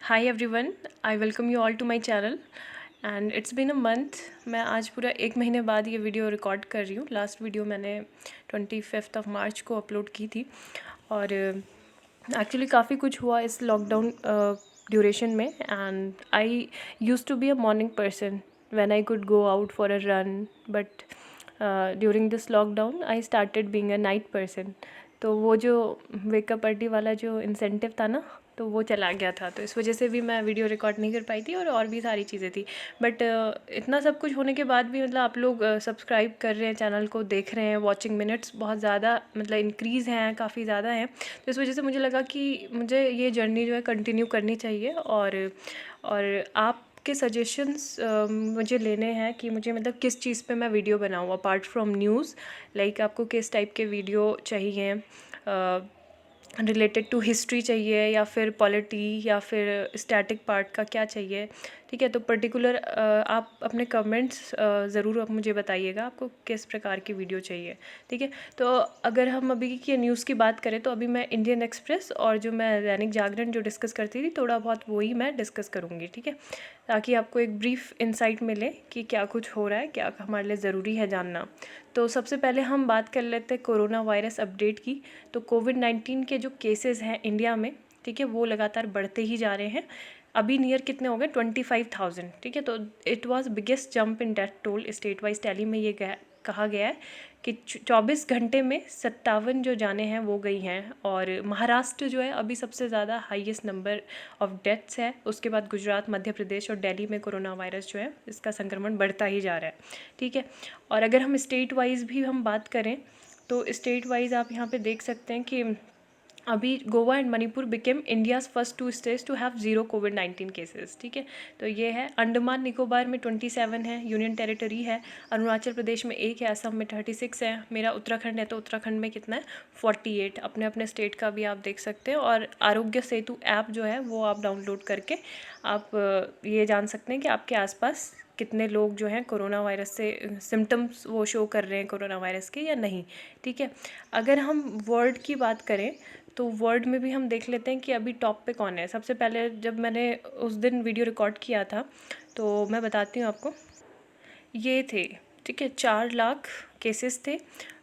Hi everyone, I welcome you all to my channel and it's been a month. मैं आज पूरा 1 महीने बाद ये वीडियो रिकॉर्ड कर रही हूँ। लास्ट वीडियो मैंने 25 मार्च को अपलोड की थी और एक्चुअली काफ़ी कुछ हुआ इस लॉकडाउन ड्यूरेशन में। And I use to be a morning person when I could go out for a run, but during this lockdown I started being a night person. तो वो जो वेकअप पार्टी वाला जो इंसेंटिव था ना, तो वो चला गया था। तो इस वजह से भी मैं वीडियो रिकॉर्ड नहीं कर पाई थी और भी सारी चीज़ें थी। बट इतना सब कुछ होने के बाद भी मतलब आप लोग सब्सक्राइब कर रहे हैं, चैनल को देख रहे हैं, वॉचिंग मिनट्स बहुत ज़्यादा मतलब इंक्रीज़ हैं, काफ़ी ज़्यादा हैं। तो इस वजह से मुझे लगा कि मुझे ये जर्नी जो है कंटिन्यू करनी चाहिए। और आपके सजेशंस मुझे लेने हैं कि मुझे मतलब किस चीज़ पे मैं वीडियो बनाऊँ अपार्ट फ्रॉम न्यूज़। लाइक आपको किस टाइप के वीडियो चाहिए, रिलेटेड टू हिस्ट्री चाहिए या फिर पॉलिटी या फिर स्टैटिक पार्ट का क्या चाहिए। ठीक है, तो पर्टिकुलर आप अपने कमेंट्स ज़रूर आप मुझे बताइएगा आपको किस प्रकार की वीडियो चाहिए। ठीक है, तो अगर हम अभी की न्यूज़ की बात करें तो अभी मैं इंडियन एक्सप्रेस और जो मैं दैनिक जागरण जो डिस्कस करती थी, थोड़ा बहुत वही मैं डिस्कस करूँगी। ठीक है, ताकि आपको एक ब्रीफ इंसाइट मिले कि क्या कुछ हो रहा है, क्या हमारे लिए ज़रूरी है जानना। तो सबसे पहले हम बात कर लेते हैं कोरोना वायरस अपडेट की। तो कोविड-19 के जो केसेस हैं इंडिया में, ठीक है, वो लगातार बढ़ते ही जा रहे हैं। अभी नियर कितने हो गए, 25,000। ठीक है, तो it was biggest jump in death toll state wise tally में ये कहा गया है कि 24 घंटे में 57 जो जाने हैं वो गई हैं। और महाराष्ट्र जो है अभी सबसे ज़्यादा हाईएस्ट नंबर ऑफ डेथ्स है। उसके बाद गुजरात, मध्य प्रदेश और दिल्ली में कोरोना वायरस जो है इसका संक्रमण बढ़ता ही जा रहा है। ठीक है, और अगर हम स्टेट वाइज भी हम बात करें तो स्टेट वाइज आप यहाँ पे देख सकते हैं कि अभी Goa and Manipur became India's first two states to have zero कोविड-19 केसेस। ठीक है, तो ये है। अंडमान निकोबार में 27 है, यूनियन टेरिटरी है। अरुणाचल प्रदेश में 1 है, असम में 36 है। मेरा उत्तराखंड है, तो उत्तराखंड में कितना है, 48। अपने अपने स्टेट का भी आप देख सकते हैं। और आरोग्य सेतु ऐप जो है वो आप डाउनलोड करके आप ये जान सकते हैं कि आपके आसपास कितने लोग जो हैं कोरोना वायरस से सिम्टम्स वो शो कर रहे हैं कोरोना वायरस के या नहीं। ठीक है, अगर हम वर्ल्ड की बात करें तो वर्ल्ड में भी हम देख लेते हैं कि अभी टॉप पे कौन है। सबसे पहले जब मैंने उस दिन वीडियो रिकॉर्ड किया था तो मैं बताती हूँ आपको, ये थे। ठीक है, 4 लाख केसेस थे,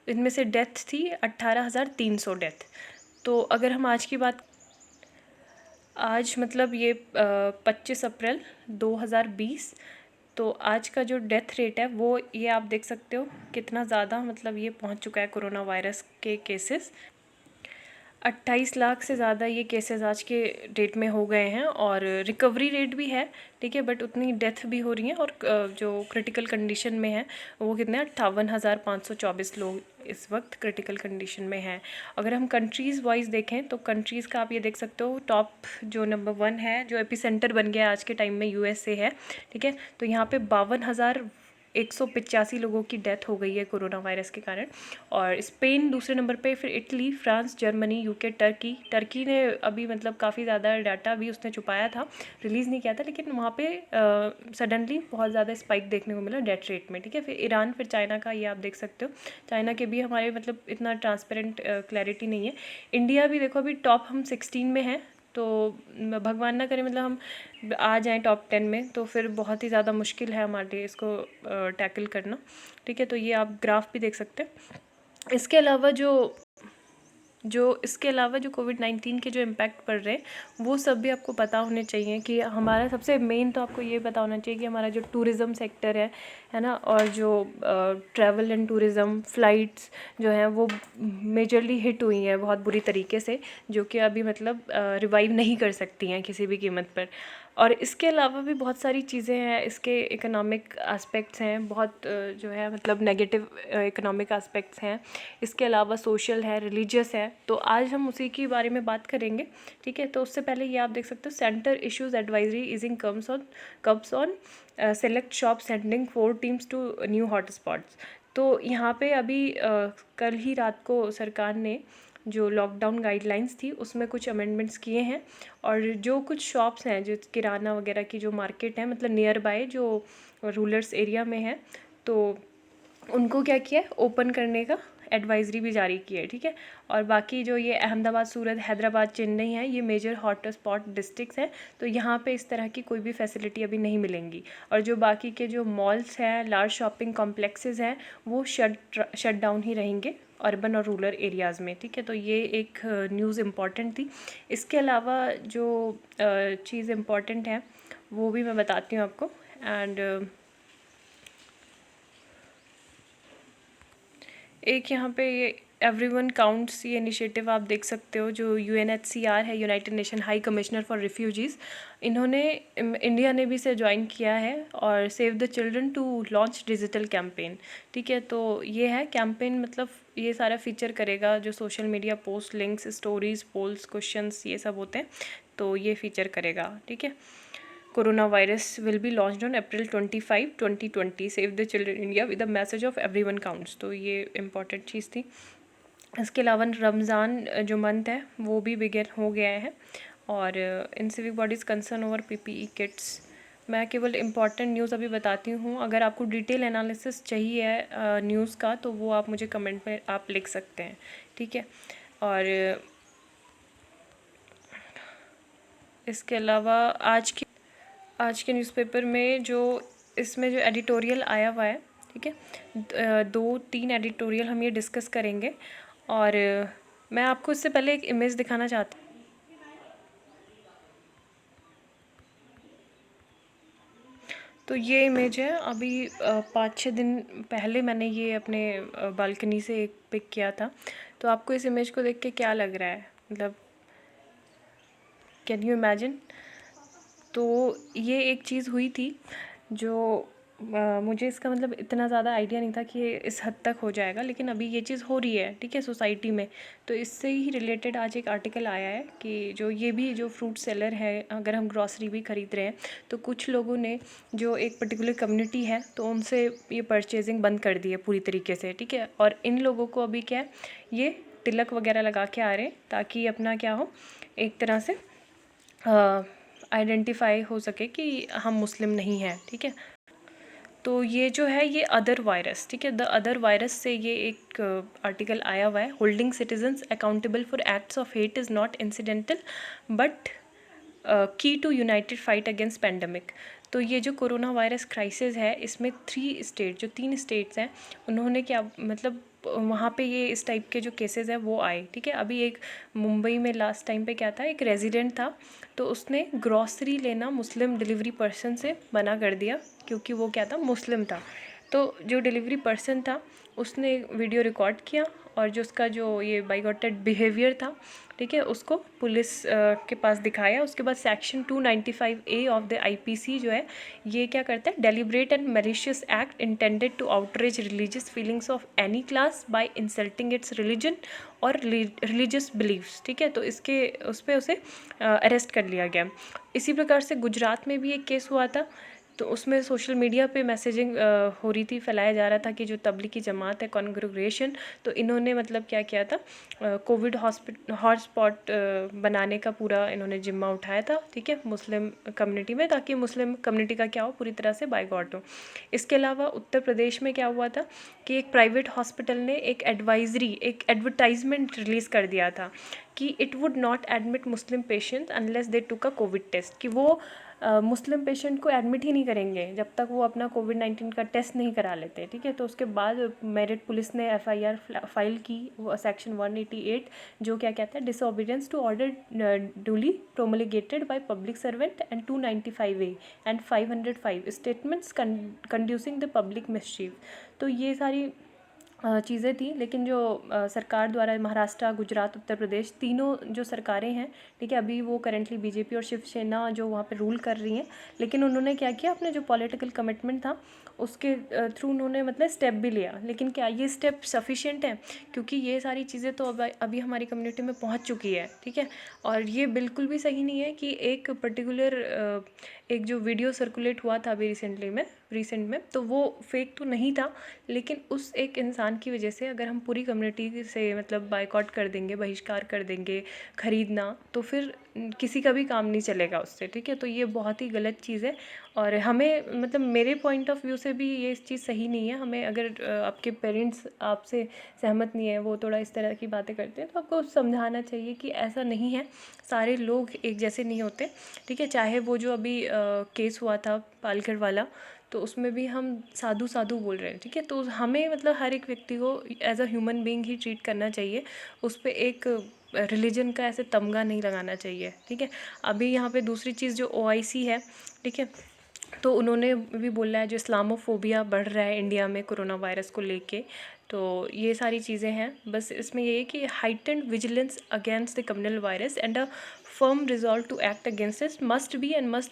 इनमें से डेथ थी 18,300 डेथ। तो अगर हम आज की बात, आज मतलब ये 25 अप्रैल 2020, तो आज का जो डेथ रेट है वो ये आप देख सकते हो कितना ज़्यादा मतलब ये पहुंच चुका है कोरोना वायरस के केसेस। 28 लाख से ज़्यादा ये केसेस आज के डेट में हो गए हैं। और रिकवरी रेट भी है, ठीक है, बट उतनी डेथ भी हो रही हैं। और जो क्रिटिकल कंडीशन में है वो कितने 58,524 लोग इस वक्त क्रिटिकल कंडीशन में हैं। अगर हम कंट्रीज़ वाइज देखें तो कंट्रीज़ का आप ये देख सकते हो, टॉप जो नंबर 1 है, जो एपिसेंटर बन गया आज के टाइम में, यूएसए है। ठीक है, तो यहाँ पे 52,185 लोगों की डेथ हो गई है कोरोना वायरस के कारण। और स्पेन दूसरे नंबर पे, फिर Italy, France, Germany, UK, Turkey ने अभी मतलब काफ़ी ज़्यादा डाटा भी उसने छुपाया था, रिलीज़ नहीं किया था, लेकिन वहाँ पे सडनली बहुत ज़्यादा स्पाइक देखने को मिला डेथ रेट में। ठीक है, फिर ईरान, फिर चाइना का ये आप देख सकते हो। चाइना के भी हमारे मतलब इतना ट्रांसपेरेंट क्लैरिटी नहीं है। इंडिया भी देखो अभी टॉप हम 16 में हैं। तो भगवान ना करे मतलब हम आ जाएं टॉप 10 में, तो फिर बहुत ही ज़्यादा मुश्किल है हमारे लिए इसको टैकल करना। ठीक है, तो ये आप ग्राफ भी देख सकते हैं। इसके अलावा जो कोविड-19 के जो इम्पैक्ट पड़ रहे हैं वो सब भी आपको पता होने चाहिए। कि हमारा सबसे मेन तो आपको ये पता होना चाहिए कि हमारा जो टूरिज़्म सेक्टर है ना, और जो ट्रैवल एंड टूरिज़्म फ़्लाइट्स जो हैं वो मेजरली हिट हुई हैं बहुत बुरी तरीके से, जो कि अभी मतलब रिवाइव नहीं कर सकती हैं किसी भी कीमत पर। और इसके अलावा भी बहुत सारी चीज़ें हैं, इसके इकोनॉमिक एस्पेक्ट्स हैं बहुत, जो है मतलब नेगेटिव इकोनॉमिक एस्पेक्ट्स हैं। इसके अलावा सोशल है, रिलीजियस है, तो आज हम उसी के बारे में बात करेंगे। ठीक है, तो उससे पहले ये आप देख सकते हो, centre issues advisory easing curbs on select shop sending 4 teams to new hotspots. तो यहाँ पे अभी कल ही रात को सरकार ने जो लॉकडाउन गाइडलाइंस थी उसमें कुछ अमेंडमेंट्स किए हैं। और जो कुछ शॉप्स हैं, जो किराना वगैरह की जो मार्केट है मतलब नियर बाय जो रूरल्स एरिया में है, तो उनको क्या किया है, ओपन करने का एडवाइजरी भी जारी की है, ठीक है। और बाकी जो ये अहमदाबाद, सूरत, हैदराबाद, चेन्नई है, ये मेजर हॉट स्पॉट डिस्ट्रिक्ट्स हैं, तो यहाँ पे इस तरह की कोई भी फैसिलिटी अभी नहीं मिलेंगी। और जो बाकी के जो मॉल्स हैं, लार्ज शॉपिंग कॉम्प्लेक्सेस हैं, वो शट डाउन ही रहेंगे अर्बन और रूरल एरियाज़ में, ठीक है। तो ये एक न्यूज़ इम्पॉर्टेंट थी। इसके अलावा जो चीज़ इम्पॉर्टेंट है वो भी मैं बताती हूँ आपको। एंड एक यहाँ पे ये एवरीवन काउंट्स ये इनिशिएटिव आप देख सकते हो, जो UNHCR है, United Nation High Commissioner for Refugees, इन्होंने इंडिया ने भी से ज्वाइन किया है और Save the Children to launch digital campaign, ठीक है। तो ये है कैंपेन, मतलब ये सारा फीचर करेगा जो social media post, links, stories, polls, questions, ये सब होते हैं, तो ये फीचर करेगा, ठीक है। Corona virus will be launched on April 25, 2020, save the children India with the message of everyone counts. तो ये इम्पॉर्टेंट चीज़ थी। इसके अलावा रमज़ान जो मंथ है वो भी बिगिन हो गया है। और इन civic bodies concern over PPE kits. मैं केवल इम्पॉर्टेंट न्यूज़ अभी बताती हूँ। अगर आपको डिटेल एनालिसिस चाहिए न्यूज़ का, तो वो आप मुझे कमेंट में आप लिख सकते हैं, ठीक है। और इसके अलावा आज के न्यूज़पेपर में जो इसमें जो एडिटोरियल आया हुआ है, ठीक है, 2-3 एडिटोरियल हम ये डिस्कस करेंगे। और मैं आपको इससे पहले एक इमेज दिखाना चाहती हूँ। तो ये इमेज है, अभी 5-6 दिन पहले मैंने ये अपने बालकनी से एक पिक किया था। तो आपको इस इमेज को देख के क्या लग रहा है, मतलब कैन यू इमेजिन? तो ये एक चीज़ हुई थी जो मुझे इसका मतलब इतना ज़्यादा आइडिया नहीं था कि ये इस हद तक हो जाएगा, लेकिन अभी ये चीज़ हो रही है, ठीक है, सोसाइटी में। तो इससे ही रिलेटेड आज एक आर्टिकल आया है कि जो ये भी जो फ्रूट सेलर है, अगर हम ग्रॉसरी भी ख़रीद रहे हैं, तो कुछ लोगों ने जो एक पर्टिकुलर कम्युनिटी है, तो उनसे ये परचेजिंग बंद कर दी है पूरी तरीके से, ठीक है। और इन लोगों को अभी क्या है, ये तिलक वगैरह लगा के आ रहे हैं, ताकि अपना क्या हो, एक तरह से आइडेंटिफाई हो सके कि हम मुस्लिम नहीं हैं, ठीक है। तो ये जो है ये अदर वायरस, ठीक है, द अदर वायरस से ये एक आर्टिकल आया हुआ है। Holding citizens accountable for acts of hate is not incidental but key to united fight against pandemic. तो ये जो कोरोना वायरस क्राइसिस है, इसमें 3 स्टेट्स हैं, उन्होंने क्या मतलब वहाँ पे ये इस टाइप के जो केसेस हैं वो आए, ठीक है। अभी एक मुंबई में लास्ट टाइम पे क्या था, एक रेजिडेंट था, तो उसने ग्रॉसरी लेना मुस्लिम डिलीवरी पर्सन से मना कर दिया, क्योंकि वो क्या था, मुस्लिम था। तो जो डिलीवरी पर्सन था उसने वीडियो रिकॉर्ड किया, और जो उसका जो ये बाइगॉटेड बिहेवियर था, ठीक है, उसको पुलिस के पास दिखाया। उसके बाद section 295A of the IPC जो है, ये क्या करता है, deliberate and malicious act intended to outrage religious feelings of any class by insulting its religion और रिलीजियस बिलीव्स, ठीक है। तो इसके उस पर उसे अरेस्ट कर लिया गया। इसी प्रकार से गुजरात में भी एक केस हुआ था, तो उसमें सोशल मीडिया पे मैसेजिंग हो रही थी, फैलाया जा रहा था कि जो तबलीगी जमात है, कॉन्ग्रेगेशन, तो इन्होंने मतलब क्या किया था, कोविड हॉटस्पॉट बनाने का पूरा इन्होंने जिम्मा उठाया था, ठीक है, मुस्लिम कम्युनिटी में, ताकि मुस्लिम कम्युनिटी का क्या हो, पूरी तरह से बाइकआउट हो। इसके अलावा उत्तर प्रदेश में क्या हुआ था कि एक प्राइवेट हॉस्पिटल ने एक एडवर्टाइजमेंट रिलीज़ कर दिया था कि it would not admit Muslim patients unless they took a COVID test, कि वो मुस्लिम पेशेंट को एडमिट ही नहीं करेंगे जब तक वो अपना कोविड-19 का टेस्ट नहीं करा लेते, ठीक है। तो उसके बाद मेरठ पुलिस ने FIR फाइल की, वो सेक्शन 188, जो क्या कहता है, disobedience to order duly promulgated by public servant, and 295A and 505 statements conducing the public mischief. तो ये सारी चीज़ें थी, लेकिन जो सरकार द्वारा महाराष्ट्र, गुजरात, उत्तर प्रदेश, तीनों जो सरकारें हैं, ठीक है, अभी वो करेंटली BJP और शिवसेना जो वहाँ पे रूल कर रही हैं, लेकिन उन्होंने क्या किया, अपने जो पॉलिटिकल कमिटमेंट था उसके थ्रू उन्होंने मतलब स्टेप भी लिया। लेकिन क्या ये स्टेप सफिशिएंट है, क्योंकि ये सारी चीज़ें तो अभी हमारी कम्युनिटी में पहुँच चुकी है, ठीक है। और ये बिल्कुल भी सही नहीं है कि एक पर्टिकुलर एक जो वीडियो सर्कुलेट हुआ था अभी रिसेंट में, तो वो फेक तो नहीं था, लेकिन उस एक इंसान इंसान की वजह से अगर हम पूरी कम्युनिटी से मतलब बायकॉट कर देंगे, बहिष्कार कर देंगे खरीदना, तो फिर किसी का भी काम नहीं चलेगा उससे, ठीक है। तो ये बहुत ही गलत चीज़ है और हमें मतलब मेरे पॉइंट ऑफ व्यू से भी ये चीज़ सही नहीं है। हमें अगर आपके पेरेंट्स आपसे सहमत नहीं है, वो थोड़ा इस तरह की बातें करते हैं, तो आपको समझाना चाहिए कि ऐसा नहीं है, सारे लोग एक जैसे नहीं होते, ठीक है। चाहे वो जो अभी केस हुआ था पालघर वाला, तो उसमें भी हम साधु साधु बोल रहे हैं, ठीक है। तो हमें मतलब हर एक व्यक्ति को एज अ ह्यूमन बीइंग ही ट्रीट करना चाहिए, उस पर एक रिलीजन का ऐसे तमगा नहीं लगाना चाहिए, ठीक है। अभी यहाँ पे दूसरी चीज़ जो OIC है, ठीक है, तो उन्होंने भी बोला है जो इस्लामोफोबिया बढ़ रहा है इंडिया में कोरोना वायरस को लेके, तो ये सारी चीज़ें हैं। बस इसमें ये है कि heightened vigilance against the communal virus and a firm resolve to act against it must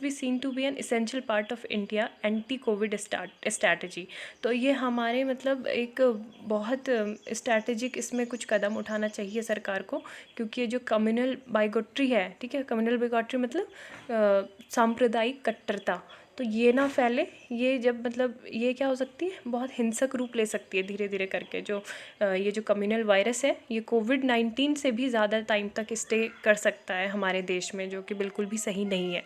be seen to be an essential part of India anti COVID strategy. तो ये हमारे मतलब एक बहुत स्ट्रैटेजिक इसमें कुछ कदम उठाना चाहिए सरकार को, क्योंकि ये जो कम्युनल बाइगोट्री है, ठीक है, कम्युनल बाइगोट्री मतलब सांप्रदायिक कट्टरता, तो ये ना फैले। ये जब मतलब ये क्या हो सकती है, बहुत हिंसक रूप ले सकती है धीरे धीरे करके। जो ये जो कम्युनल वायरस है, ये कोविड-19 से भी ज़्यादा टाइम तक स्टे कर सकता है हमारे देश में, जो कि बिल्कुल भी सही नहीं है।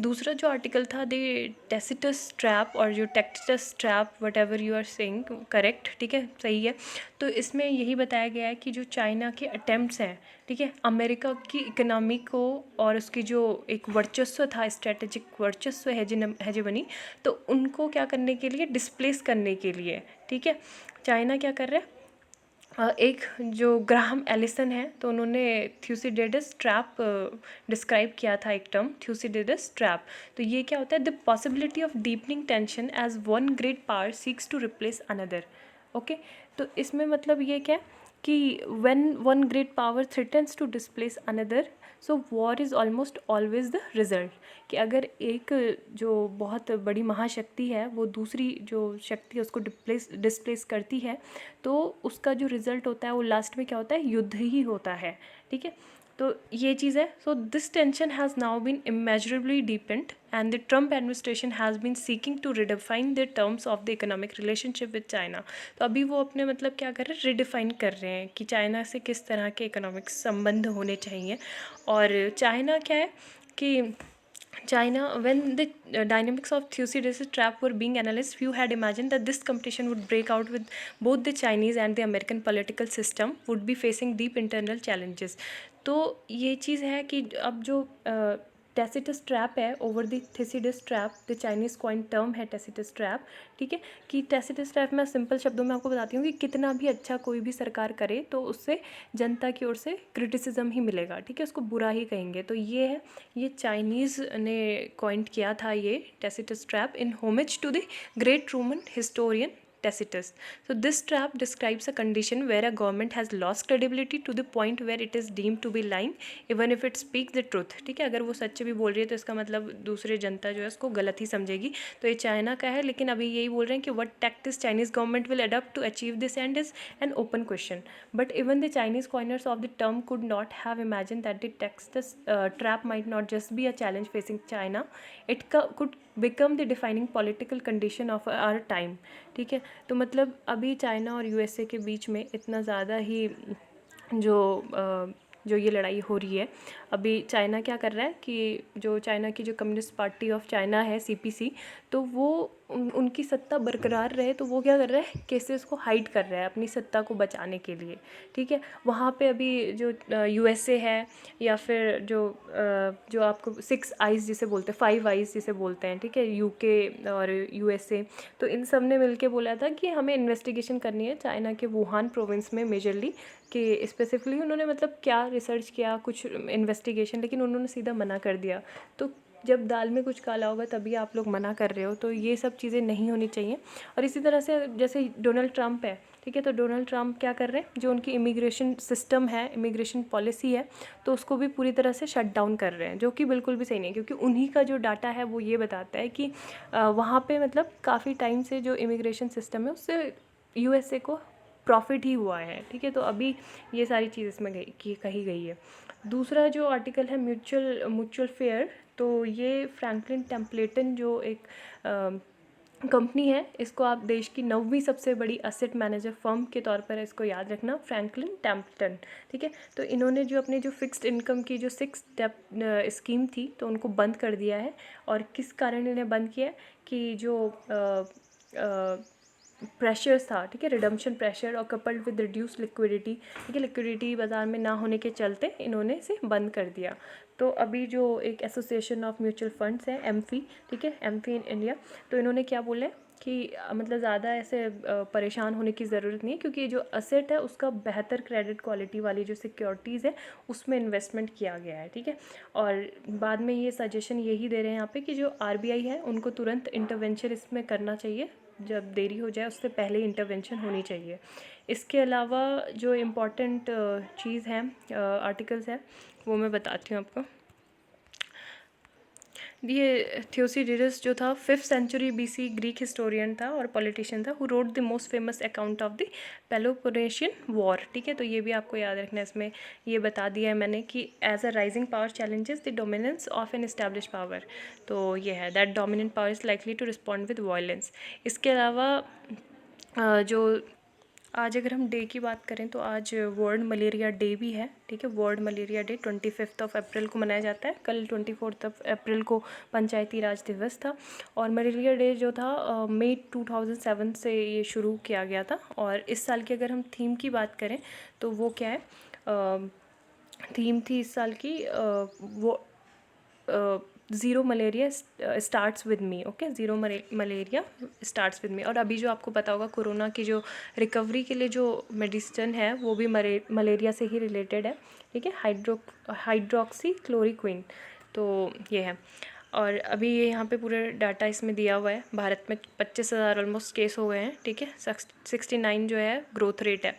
दूसरा जो आर्टिकल था द टैसिटस ट्रैप और जो Tacitus trap, whatever you are saying, correct, ठीक है, सही है। तो इसमें यही बताया गया है कि जो चाइना के अटेम्प्ट्स हैं, ठीक है, अमेरिका की इकोनॉमी को और उसकी जो एक वर्चस्व था, स्ट्रेटेजिक वर्चस्व हेजेमनी, तो उनको क्या करने के लिए, डिस्प्लेस करने के लिए, ठीक है, चाइना क्या कर रहा है। एक जो ग्राहम एलिसन है, तो उन्होंने थ्यूसिडिडस ट्रैप डिस्क्राइब किया था, एक टर्म थ्यूसिडिडस ट्रैप। तो ये क्या होता है, the possibility of deepening tension as one great power seeks to replace another. Okay, तो इसमें मतलब ये क्या है कि when one great power threatens to displace another, so war is almost always the result। कि अगर एक जो बहुत बड़ी महाशक्ति है वो दूसरी जो शक्ति है उसको डिस्प्लेस करती है, तो उसका जो रिजल्ट होता है वो लास्ट में क्या होता है, युद्ध ही होता है, ठीक है। तो ये चीज़ है। So this tension has now been immeasurably deepened and the Trump administration has been seeking to redefine the terms of the economic relationship with China. तो अभी वो अपने मतलब क्या कर रहे हैं, रिडिफाइन कर रहे हैं कि चाइना से किस तरह के इकोनॉमिक संबंध होने चाहिए। और चाइना क्या है कि China, when the dynamics of Thucydides' trap were being analyzed, few had imagined that this competition would break out with both the Chinese and the American political system would be facing deep internal challenges। तो ये चीज़ है कि अब जो Tacitus trap है, over the Tacitus trap, the Chinese coin term है Tacitus trap, ठीक है। कि टैसिटस ट्रैप मैं सिंपल शब्दों में आपको बताती हूँ कि कितना भी अच्छा कोई भी सरकार करे तो उससे जनता की ओर से क्रिटिसिज्म ही मिलेगा, ठीक है, उसको बुरा ही कहेंगे। तो ये है, ये चाइनीज़ ने कॉइंट किया था ये Tacitus trap in homage to the great Roman historian Tacitus। So this trap describes a condition where a government has lost credibility to the point where it is deemed to be lying even if it speaks the truth। ठीक है, अगर वो सच भी बोल रही है तो इसका मतलब दूसरे जनता जो है उसको गलत ही समझेगी। तो ये चाइना का है, लेकिन अभी यही बोल रहे हैं कि what tactics Chinese government will adopt to achieve this end is an open question। But even the Chinese coiners of the term could not have imagined that the Tacitus trap might not just be a challenge facing China, it could become the defining political condition of our time। ठीक है, तो मतलब अभी China और USA के बीच में इतना ज़्यादा ही जो ये लड़ाई हो रही है। अभी चाइना क्या कर रहा है कि जो चाइना की जो कम्युनिस्ट पार्टी ऑफ चाइना है CPC, तो वो उनकी सत्ता बरकरार रहे, तो वो क्या कर रहा है, केसेस को हाइड कर रहा है अपनी सत्ता को बचाने के लिए, ठीक है। वहाँ पे अभी जो USA है, या फिर जो आपको 6 आइज़ जिसे बोलते हैं, 5 आइज़ जिसे बोलते हैं, ठीक है, UK और USA, तो इन सब ने मिलके बोला था कि हमें इन्वेस्टिगेशन करनी है चाइना के वुहान प्रोविंस में मेजरली, कि स्पेसिफिकली उन्होंने मतलब क्या रिसर्च किया, कुछ इन्वेस्टिगेशन, लेकिन उन्होंने सीधा मना कर दिया। तो जब दाल में कुछ काला होगा तभी आप लोग मना कर रहे हो, तो ये सब चीज़ें नहीं होनी चाहिए। और इसी तरह से जैसे डोनाल्ड ट्रंप है, ठीक है, तो डोनाल्ड ट्रंप क्या कर रहे हैं, जो उनकी इमिग्रेशन सिस्टम है, इमिग्रेशन पॉलिसी है, तो उसको भी पूरी तरह से शट डाउन कर रहे हैं, जो कि बिल्कुल भी सही नहीं है, क्योंकि उन्हीं का जो डाटा है वो ये बताता है कि वहाँ पे मतलब काफ़ी टाइम से जो इमिग्रेशन सिस्टम है उससे USA को प्रॉफिट ही हुआ है, ठीक है। तो अभी ये सारी चीज़ इसमें कही गई है। दूसरा जो आर्टिकल है म्यूचुअल फेयर, तो ये फ्रैंकलिन टेम्पलेटन जो एक कंपनी है, इसको आप देश की 9वीं सबसे बड़ी असेट मैनेजर फर्म के तौर पर इसको याद रखना, फ्रैंकलिन टेम्पटन, ठीक है। तो इन्होंने जो अपने जो फिक्स्ड इनकम की जो 6 स्टेप स्कीम थी तो उनको बंद कर दिया है। और किस कारण इन्हें बंद किया है कि जो प्रेशर्स था, ठीक है, रिडम्पशन प्रेशर और कपल्ड विद रिड्यूस लिक्विडिटी, ठीक है, लिक्विडिटी बाज़ार में ना होने के चलते इन्होंने इसे बंद कर दिया। तो अभी जो एक एसोसिएशन ऑफ म्यूचुअल फंड्स है एमफी, ठीक है, एमफी इन इंडिया, तो इन्होंने क्या बोला है कि मतलब ज़्यादा ऐसे परेशान होने की ज़रूरत नहीं है, क्योंकि जो असेट है उसका बेहतर क्रेडिट क्वालिटी वाली जो सिक्योरिटीज़ है उसमें इन्वेस्टमेंट किया गया है, ठीक है। और बाद में ये सजेशन यही दे रहे हैं यहाँ पे कि जो आरबीआई है उनको तुरंत इंटरवेंशन इसमें करना चाहिए, जब देरी हो जाए उससे पहले इंटरवेंशन होनी चाहिए। इसके अलावा जो इम्पॉर्टेंट चीज़ है, आर्टिकल्स है, वो मैं बताती हूँ आपको। ये थियोसिडिडस जो था 5th century BC Greek historian था और पॉलिटिशियन था, who wrote the most famous account of the Peloponnesian war, ठीक है। तो ये भी आपको याद रखना है, इसमें ये बता दिया है मैंने कि as a rising power challenges the dominance of an establish power. तो ये है that dominant power is likely to respond with violence. इसके अलावा जो आज अगर हम डे की बात करें तो आज वर्ल्ड मलेरिया डे भी है, ठीक है। वर्ल्ड मलेरिया डे 25 अप्रैल को मनाया जाता है। कल 24 अप्रैल को पंचायती राज दिवस था। और मलेरिया डे जो था मई 2007 से ये शुरू किया गया था। और इस साल की अगर हम थीम की बात करें तो वो क्या है, थीम थी इस साल की वो zero malaria starts with me, okay, zero malaria starts with me. और अभी जो आपको पता होगा कोरोना की जो रिकवरी के लिए जो मेडिसिन है वो भी मलेरिया से ही रिलेटेड है, ठीक है, हाइड्रोक्सी क्लोरोक्विन। तो ये है। और अभी ये यहाँ पे पूरा डाटा इसमें दिया हुआ है। भारत में 25,000 ऑलमोस्ट केस हो गए हैं, ठीक है। 69 जो है ग्रोथ रेट है।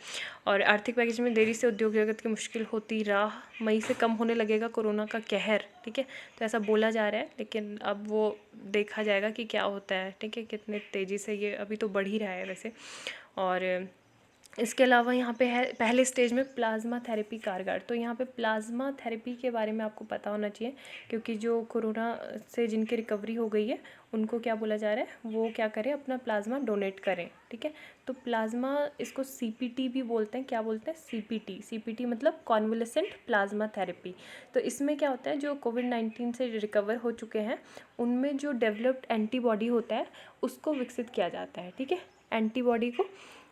और आर्थिक पैकेज में देरी से उद्योग जगत की मुश्किल होती राह, मई से कम होने लगेगा कोरोना का कहर, ठीक है। तो ऐसा बोला जा रहा है, लेकिन अब वो देखा जाएगा कि क्या होता है, ठीक है, कितने तेज़ी से ये अभी तो बढ़ ही रहा है वैसे। और इसके अलावा यहाँ पे है पहले स्टेज में प्लाज्मा थेरेपी कारगर। तो यहाँ पे प्लाज्मा थेरेपी के बारे में आपको पता होना चाहिए, क्योंकि जो कोरोना से जिनकी रिकवरी हो गई है उनको क्या बोला जा रहा है, वो क्या करें, अपना प्लाज्मा डोनेट करें, ठीक है। तो प्लाज्मा, इसको सीपीटी भी बोलते हैं। क्या बोलते हैं? सीपीटी मतलब कॉन्वलेसेंट प्लाज्मा थेरेपी। तो इसमें क्या होता है, जो कोविड-19 से रिकवर हो चुके हैं उनमें जो डेवलप्ड एंटीबॉडी होता है उसको विकसित किया जाता है, ठीक है। एंटीबॉडी को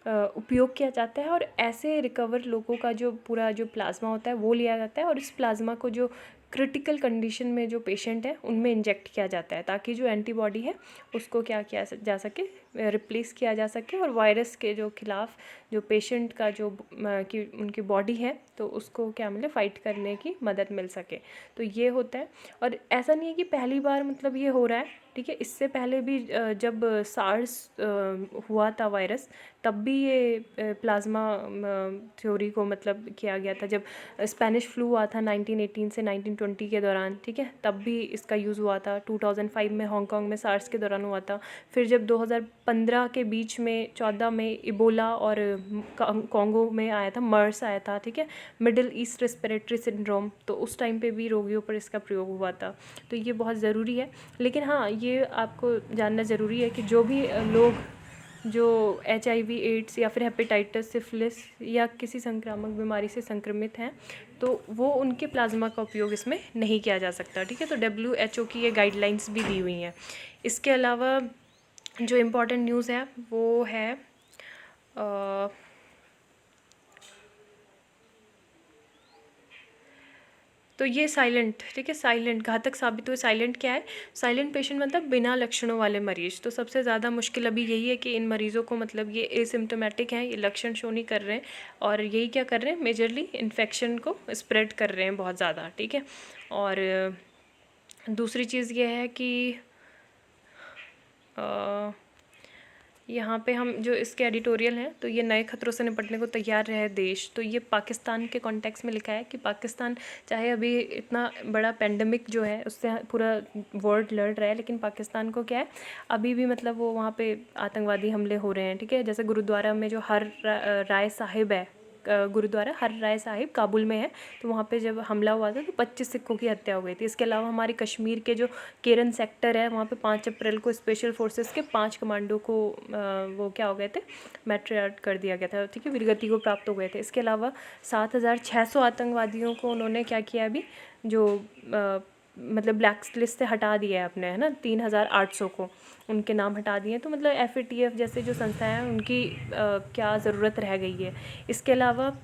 उपयोग किया जाता है और ऐसे रिकवर लोगों का जो पूरा जो प्लाज्मा होता है वो लिया जाता है और इस प्लाज्मा को जो क्रिटिकल कंडीशन में जो पेशेंट है उनमें इंजेक्ट किया जाता है, ताकि जो एंटीबॉडी है उसको क्या किया जा सके, रिप्लेस किया जा सके और वायरस के जो खिलाफ जो पेशेंट का जो कि उनकी बॉडी है तो उसको क्या मिले, फाइट करने की मदद मिल सके। तो ये होता है। और ऐसा नहीं है कि पहली बार मतलब ये हो रहा है, ठीक है। इससे पहले भी जब सार्स हुआ था वायरस, तब भी ये प्लाज्मा थ्योरी को मतलब किया गया था। जब स्पेनिश फ्लू हुआ था 1918 से 1920 के दौरान, ठीक है, तब भी इसका यूज़ हुआ था। 2005 में हांगकांग में सार्स के दौरान हुआ था। फिर जब 2015 के बीच में 14 में इबोला और कॉन्गो में आया था, मर्स आया था, ठीक है, मिडिल ईस्ट रेस्पिरेटरी सिंड्रोम, तो उस टाइम पे भी रोगियों पर इसका प्रयोग हुआ था। तो ये बहुत ज़रूरी है। लेकिन हाँ, ये आपको जानना ज़रूरी है कि जो भी लोग जो HIV एड्स या फिर हेपेटाइटिस, सिफिलिस या किसी संक्रामक बीमारी से संक्रमित हैं तो वो उनके प्लाज्मा का उपयोग इसमें नहीं किया जा सकता, ठीक है। तो WHO की ये गाइडलाइंस भी दी हुई हैं। इसके अलावा जो इम्पोर्टेंट न्यूज़ है वो है तो ये साइलेंट, ठीक है, साइलेंट घातक साबित हुए। साइलेंट क्या है? साइलेंट पेशेंट मतलब बिना लक्षणों वाले मरीज़। तो सबसे ज़्यादा मुश्किल अभी यही है कि इन मरीज़ों को मतलब ये एसिम्टोमेटिक हैं, ये लक्षण शो नहीं कर रहे हैं और यही क्या कर रहे हैं, मेजरली इन्फेक्शन को स्प्रेड कर रहे हैं बहुत ज़्यादा, ठीक है। और दूसरी चीज़ ये है कि यहाँ पे हम जो इसके एडिटोरियल हैं, तो ये नए खतरों से निपटने को तैयार रहे देश। तो ये पाकिस्तान के कॉन्टेक्स्ट में लिखा है कि पाकिस्तान चाहे अभी इतना बड़ा पेंडेमिक जो है उससे पूरा वर्ल्ड लड़ रहा है, लेकिन पाकिस्तान को क्या है, अभी भी मतलब वो वहाँ पे आतंकवादी हमले हो रहे हैं, ठीक है। जैसे गुरुद्वारा में जो हर राय साहिब है गुरुद्वारा हर राय साहिब काबुल में है, तो वहाँ पे जब हमला हुआ था तो 25 सिखों की हत्या हो गई थी। इसके अलावा हमारे कश्मीर के जो केरन सेक्टर है वहाँ पे 5 अप्रैल को स्पेशल फोर्सेस के 5 कमांडो को वो क्या हो गए थे, मैट्रियार्ट कर दिया गया था, ठीक है, वीरगति को प्राप्त हो गए थे। इसके अलावा 7,600 आतंकवादियों को उन्होंने क्या किया अभी, जो मतलब ब्लैक लिस्ट से हटा दिया है अपने, है ना, 3,800 को उनके नाम हटा दिए। तो मतलब FATF जैसे जो संस्थाएं हैं उनकी क्या ज़रूरत रह गई है। इसके अलावा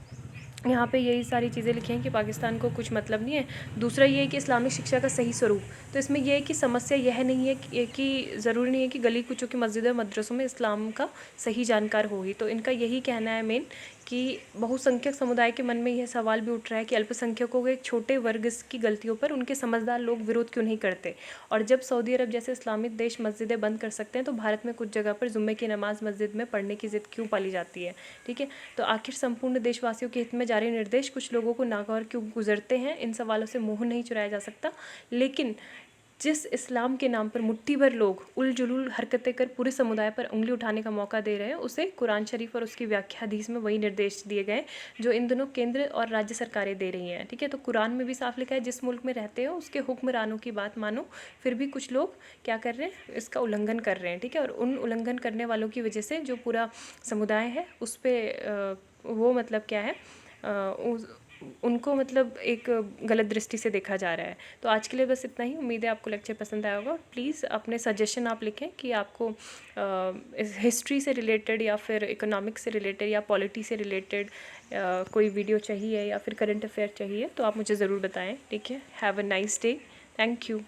यहाँ पे यही सारी चीज़ें लिखी हैं कि पाकिस्तान को कुछ मतलब नहीं है। दूसरा ये है कि इस्लामिक शिक्षा का सही स्वरूप, तो इसमें यह है कि समस्या यह नहीं है कि ज़रूरी नहीं है कि गली कुचों की मस्जिद और मदरसों में इस्लाम का सही जानकार हो ही। तो इनका यही कहना है मेन कि बहुसंख्यक समुदाय के मन में यह सवाल भी उठ रहा है कि अल्पसंख्यकों के एक छोटे वर्ग की गलतियों पर उनके समझदार लोग विरोध क्यों नहीं करते। और जब सऊदी अरब जैसे इस्लामिक देश मस्जिदें बंद कर सकते हैं तो भारत में कुछ जगह पर जुम्मे की नमाज मस्जिद में पढ़ने की ज़िद क्यों पाली जाती है, ठीक है। तो आखिर संपूर्ण देशवासियों के हित में जारी निर्देश कुछ लोगों को नागौर क्यों गुजरते हैं, इन सवालों से मुँह नहीं चुराया जा सकता। लेकिन जिस इस्लाम के नाम पर मुट्ठी भर लोग उलझुल हरकतें कर पूरे समुदाय पर उंगली उठाने का मौका दे रहे हैं, उसे कुरान शरीफ और उसकी व्याख्या हदीस में वही निर्देश दिए गए जो इन दोनों केंद्र और राज्य सरकारें दे रही हैं, ठीक है। तो कुरान में भी साफ लिखा है जिस मुल्क में रहते हो उसके हुक्मरानों की बात मानो। फिर भी कुछ लोग क्या कर रहे हैं, इसका उल्लंघन कर रहे हैं, ठीक है। और उन उल्लंघन करने वालों की वजह से जो पूरा समुदाय है उस पर वो मतलब क्या है, उनको मतलब एक गलत दृष्टि से देखा जा रहा है। तो आज के लिए बस इतना ही। उम्मीद है आपको लेक्चर पसंद आया होगा। प्लीज़ अपने सजेशन आप लिखें कि आपको हिस्ट्री से रिलेटेड या फिर इकोनॉमिक्स से रिलेटेड या पॉलिटी से रिलेटेड कोई वीडियो चाहिए या फिर करंट अफेयर चाहिए, तो आप मुझे ज़रूर बताएं, ठीक है। Have a nice day. Thank you.